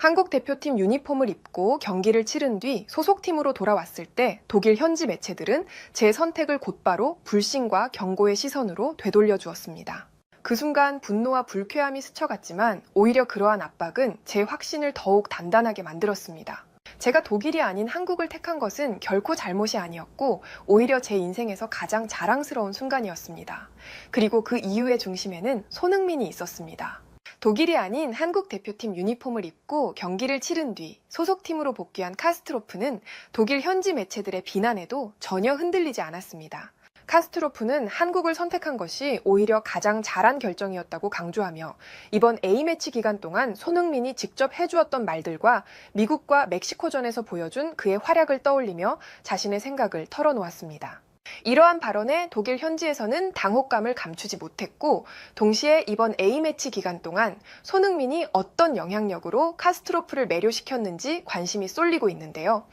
한국 대표팀 유니폼을 입고 경기를 치른 뒤 소속팀으로 돌아왔을 때 독일 현지 매체들은 제 선택을 곧바로 불신과 경고의 시선으로 되돌려 주었습니다. 그 순간 분노와 불쾌함이 스쳐갔지만 오히려 그러한 압박은 제 확신을 더욱 단단하게 만들었습니다. 제가 독일이 아닌 한국을 택한 것은 결코 잘못이 아니었고 오히려 제 인생에서 가장 자랑스러운 순간이었습니다. 그리고 그 이유의 중심에는 손흥민이 있었습니다. 독일이 아닌 한국 대표팀 유니폼을 입고 경기를 치른 뒤 소속팀으로 복귀한 카스트로프는 독일 현지 매체들의 비난에도 전혀 흔들리지 않았습니다. 카스트로프는 한국을 선택한 것이 오히려 가장 잘한 결정이었다고 강조하며 이번 A매치 기간 동안 손흥민이 직접 해주었던 말들과 미국과 멕시코전에서 보여준 그의 활약을 떠올리며 자신의 생각을 털어놓았습니다. 이러한 발언에 독일 현지에서는 당혹감을 감추지 못했고 동시에 이번 A매치 기간 동안 손흥민이 어떤 영향력으로 카스트로프를 매료시켰는지 관심이 쏠리고 있는데요.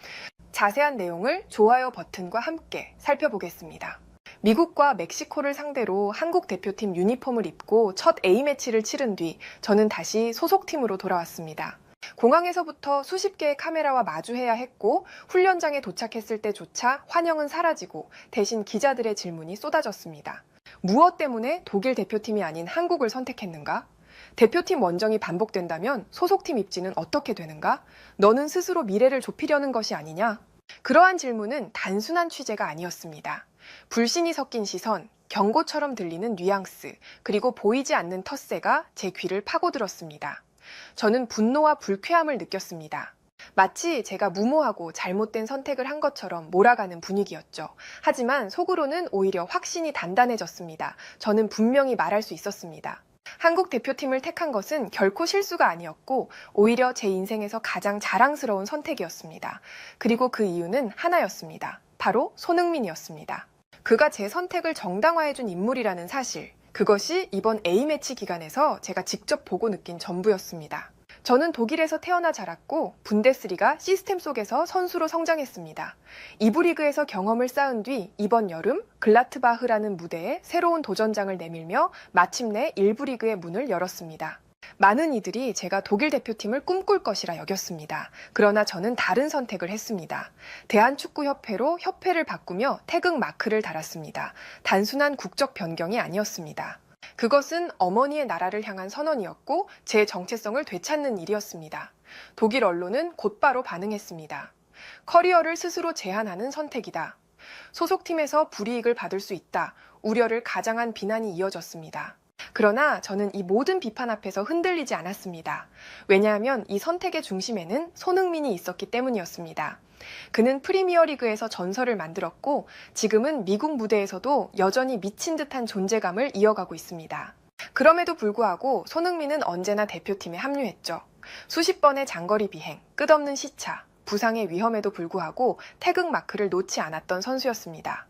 자세한 내용을 좋아요 버튼과 함께 살펴보겠습니다. 미국과 멕시코를 상대로 한국 대표팀 유니폼을 입고 첫 A매치를 치른 뒤 저는 다시 소속팀으로 돌아왔습니다. 공항에서부터 수십 개의 카메라와 마주해야 했고 훈련장에 도착했을 때조차 환영은 사라지고 대신 기자들의 질문이 쏟아졌습니다. 무엇 때문에 독일 대표팀이 아닌 한국을 선택했는가? 대표팀 원정이 반복된다면 소속팀 입지는 어떻게 되는가? 너는 스스로 미래를 좁히려는 것이 아니냐? 그러한 질문은 단순한 취재가 아니었습니다. 불신이 섞인 시선, 경고처럼 들리는 뉘앙스, 그리고 보이지 않는 텃세가 제 귀를 파고들었습니다. 저는 분노와 불쾌함을 느꼈습니다. 마치 제가 무모하고 잘못된 선택을 한 것처럼 몰아가는 분위기였죠. 하지만 속으로는 오히려 확신이 단단해졌습니다. 저는 분명히 말할 수 있었습니다. 한국 대표팀을 택한 것은 결코 실수가 아니었고 오히려 제 인생에서 가장 자랑스러운 선택이었습니다. 그리고 그 이유는 하나였습니다. 바로 손흥민이었습니다. 그가 제 선택을 정당화해준 인물이라는 사실, 그것이 이번 A매치 기간에서 제가 직접 보고 느낀 전부였습니다. 저는 독일에서 태어나 자랐고 분데스리가 시스템 속에서 선수로 성장했습니다. 2부 리그에서 경험을 쌓은 뒤 이번 여름 글라트바흐라는 무대에 새로운 도전장을 내밀며 마침내 1부 리그의 문을 열었습니다. 많은 이들이 제가 독일 대표팀을 꿈꿀 것이라 여겼습니다. 그러나 저는 다른 선택을 했습니다. 대한축구협회로 협회를 바꾸며 태극 마크를 달았습니다. 단순한 국적 변경이 아니었습니다. 그것은 어머니의 나라를 향한 선언이었고 제 정체성을 되찾는 일이었습니다. 독일 언론은 곧바로 반응했습니다. 커리어를 스스로 제한하는 선택이다. 소속팀에서 불이익을 받을 수 있다. 우려를 가장한 비난이 이어졌습니다. 그러나 저는 이 모든 비판 앞에서 흔들리지 않았습니다. 왜냐하면 이 선택의 중심에는 손흥민이 있었기 때문이었습니다. 그는 프리미어리그에서 전설을 만들었고 지금은 미국 무대에서도 여전히 미친 듯한 존재감을 이어가고 있습니다. 그럼에도 불구하고 손흥민은 언제나 대표팀에 합류했죠. 수십 번의 장거리 비행, 끝없는 시차, 부상의 위험에도 불구하고 태극 마크를 놓지 않았던 선수였습니다.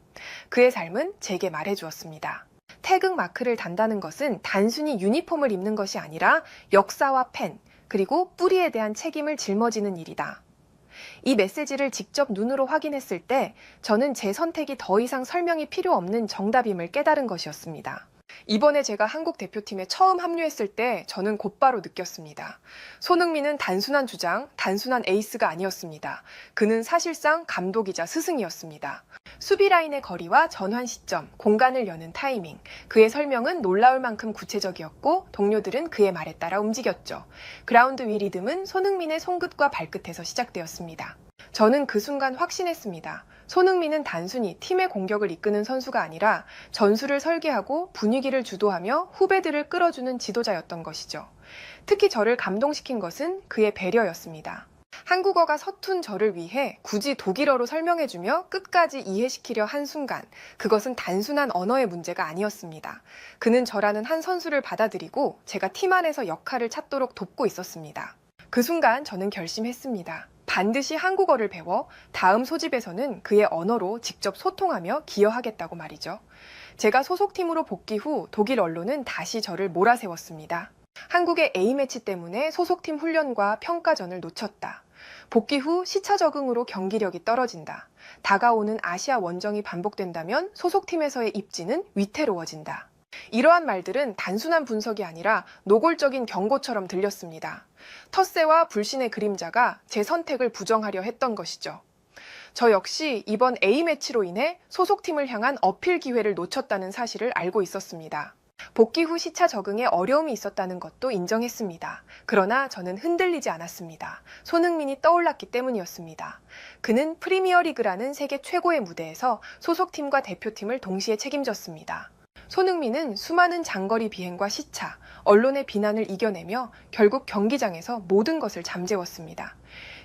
그의 삶은 제게 말해주었습니다. 태극 마크를 단다는 것은 단순히 유니폼을 입는 것이 아니라 역사와 팬, 그리고 뿌리에 대한 책임을 짊어지는 일이다. 이 메시지를 직접 눈으로 확인했을 때 저는 제 선택이 더 이상 설명이 필요 없는 정답임을 깨달은 것이었습니다. 이번에 제가 한국 대표팀에 처음 합류했을 때 저는 곧바로 느꼈습니다. 손흥민은 단순한 주장, 단순한 에이스가 아니었습니다. 그는 사실상 감독이자 스승이었습니다. 수비 라인의 거리와 전환 시점, 공간을 여는 타이밍, 그의 설명은 놀라울 만큼 구체적이었고 동료들은 그의 말에 따라 움직였죠. 그라운드 위 리듬은 손흥민의 손끝과 발끝에서 시작되었습니다. 저는 그 순간 확신했습니다. 손흥민은 단순히 팀의 공격을 이끄는 선수가 아니라 전술을 설계하고 분위기를 주도하며 후배들을 끌어주는 지도자였던 것이죠. 특히 저를 감동시킨 것은 그의 배려였습니다. 한국어가 서툰 저를 위해 굳이 독일어로 설명해주며 끝까지 이해시키려 한 순간, 그것은 단순한 언어의 문제가 아니었습니다. 그는 저라는 한 선수를 받아들이고 제가 팀 안에서 역할을 찾도록 돕고 있었습니다. 그 순간 저는 결심했습니다. 반드시 한국어를 배워 다음 소집에서는 그의 언어로 직접 소통하며 기여하겠다고 말이죠. 제가 소속팀으로 복귀 후 독일 언론은 다시 저를 몰아세웠습니다. 한국의 A매치 때문에 소속팀 훈련과 평가전을 놓쳤다. 복귀 후 시차 적응으로 경기력이 떨어진다. 다가오는 아시아 원정이 반복된다면 소속팀에서의 입지는 위태로워진다. 이러한 말들은 단순한 분석이 아니라 노골적인 경고처럼 들렸습니다. 텃세와 불신의 그림자가 제 선택을 부정하려 했던 것이죠. 저 역시 이번 A매치로 인해 소속팀을 향한 어필 기회를 놓쳤다는 사실을 알고 있었습니다. 복귀 후 시차 적응에 어려움이 있었다는 것도 인정했습니다. 그러나 저는 흔들리지 않았습니다. 손흥민이 떠올랐기 때문이었습니다. 그는 프리미어리그라는 세계 최고의 무대에서 소속팀과 대표팀을 동시에 책임졌습니다. 손흥민은 수많은 장거리 비행과 시차, 언론의 비난을 이겨내며 결국 경기장에서 모든 것을 잠재웠습니다.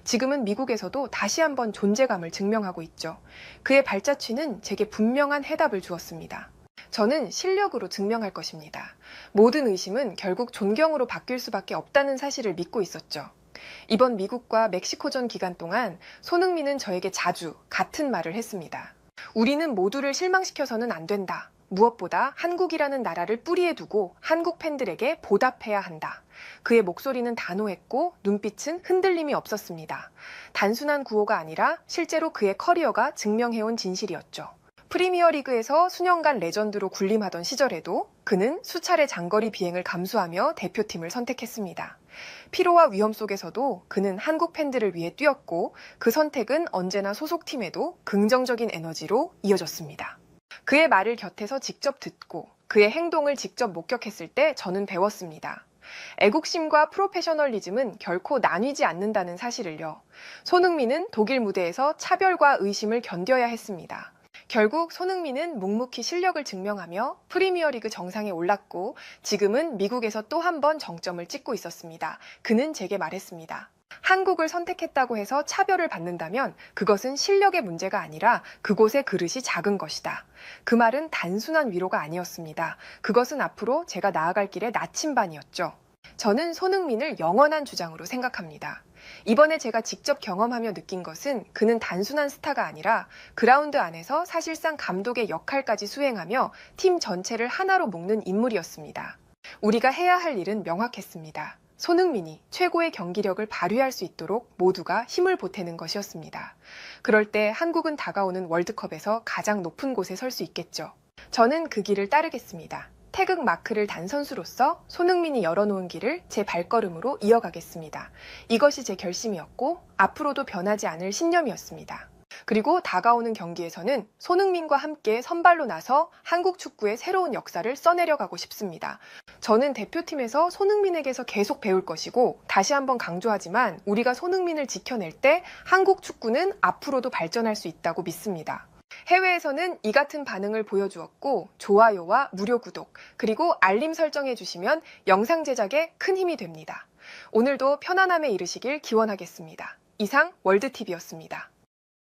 지금은 미국에서도 다시 한번 존재감을 증명하고 있죠. 그의 발자취는 제게 분명한 해답을 주었습니다. 저는 실력으로 증명할 것입니다. 모든 의심은 결국 존경으로 바뀔 수밖에 없다는 사실을 믿고 있었죠. 이번 미국과 멕시코전 기간 동안 손흥민은 저에게 자주 같은 말을 했습니다. 우리는 모두를 실망시켜서는 안 된다. 무엇보다 한국이라는 나라를 뿌리에 두고 한국 팬들에게 보답해야 한다. 그의 목소리는 단호했고 눈빛은 흔들림이 없었습니다. 단순한 구호가 아니라 실제로 그의 커리어가 증명해온 진실이었죠. 프리미어리그에서 수년간 레전드로 군림하던 시절에도 그는 수차례 장거리 비행을 감수하며 대표팀을 선택했습니다. 피로와 위험 속에서도 그는 한국 팬들을 위해 뛰었고 그 선택은 언제나 소속팀에도 긍정적인 에너지로 이어졌습니다. 그의 말을 곁에서 직접 듣고 그의 행동을 직접 목격했을 때 저는 배웠습니다. 애국심과 프로페셔널리즘은 결코 나뉘지 않는다는 사실을요. 손흥민은 독일 무대에서 차별과 의심을 견뎌야 했습니다. 결국 손흥민은 묵묵히 실력을 증명하며 프리미어리그 정상에 올랐고 지금은 미국에서 또 한 번 정점을 찍고 있었습니다. 그는 제게 말했습니다. 한국을 선택했다고 해서 차별을 받는다면 그것은 실력의 문제가 아니라 그곳의 그릇이 작은 것이다. 그 말은 단순한 위로가 아니었습니다. 그것은 앞으로 제가 나아갈 길의 나침반이었죠. 저는 손흥민을 영원한 주장으로 생각합니다. 이번에 제가 직접 경험하며 느낀 것은 그는 단순한 스타가 아니라 그라운드 안에서 사실상 감독의 역할까지 수행하며 팀 전체를 하나로 묶는 인물이었습니다. 우리가 해야 할 일은 명확했습니다. 손흥민이 최고의 경기력을 발휘할 수 있도록 모두가 힘을 보태는 것이었습니다. 그럴 때 한국은 다가오는 월드컵에서 가장 높은 곳에 설 수 있겠죠. 저는 그 길을 따르겠습니다. 태극 마크를 단 선수로서 손흥민이 열어놓은 길을 제 발걸음으로 이어가겠습니다. 이것이 제 결심이었고 앞으로도 변하지 않을 신념이었습니다. 그리고 다가오는 경기에서는 손흥민과 함께 선발로 나서 한국 축구의 새로운 역사를 써내려가고 싶습니다. 저는 대표팀에서 손흥민에게서 계속 배울 것이고 다시 한번 강조하지만 우리가 손흥민을 지켜낼 때 한국 축구는 앞으로도 발전할 수 있다고 믿습니다. 해외에서는 이 같은 반응을 보여주었고 좋아요와 무료 구독 그리고 알림 설정해 주시면 영상 제작에 큰 힘이 됩니다. 오늘도 편안함에 이르시길 기원하겠습니다. 이상 월드TV였습니다.